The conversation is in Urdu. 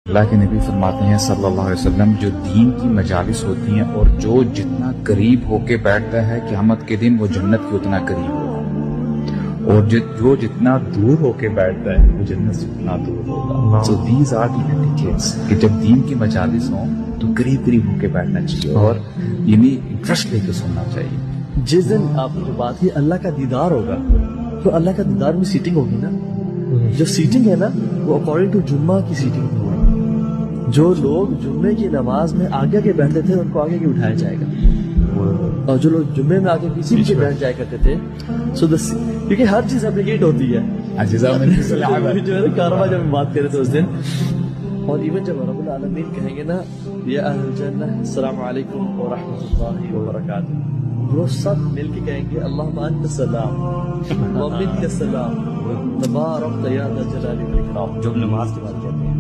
اللہ کے نبی فرماتے ہیں صلی اللہ علیہ وسلم، جو دین کی مجالس ہوتی ہیں اور جو جتنا قریب ہو کے بیٹھتا ہے قیامت کے دن وہ جنت کے اتنا قریب ہوگا، اور جو جتنا دور ہو کے بیٹھتا ہے وہ جنت سے اتنا دور ہوگا۔ So these are the etiquettes کہ جب دین کی مجالس ہوں تو قریب قریب ہو کے بیٹھنا چاہیے اور یعنی انٹرسٹ لے کے سننا چاہیے۔ جس دن آپ نے جو بات کی اللہ کا دیدار ہوگا تو اللہ کا دیدار میں سیٹنگ ہوگی نا، جو سیٹنگ ہے نا وہ اکارڈنگ ٹو جمعہ کی سیٹنگ ہوگی۔ جو لوگ جمعے کی نماز میں آگے کے بیٹھتے تھے ان کو آگے کے اٹھایا جائے گا، اور جو لوگ جمعے میں آگے پیچھے پیچھے بیٹھ جایا کرتے تھے کیونکہ ہر چیز اپلیکیٹ ہوتی ہے جو ہے نا کارواں جب بات کرے تھے اس دن، اور ایون جب رب العالمین کہیں گے نا یا اہل الجنہ السلام علیکم ورحمۃ اللہ وبرکاتہ، وہ سب مل کے کہیں گے اللہم انت السلام ومنک السلام تبارکت یا ذا الجلال والاکرام، جو نماز کی بات کہتے ہیں۔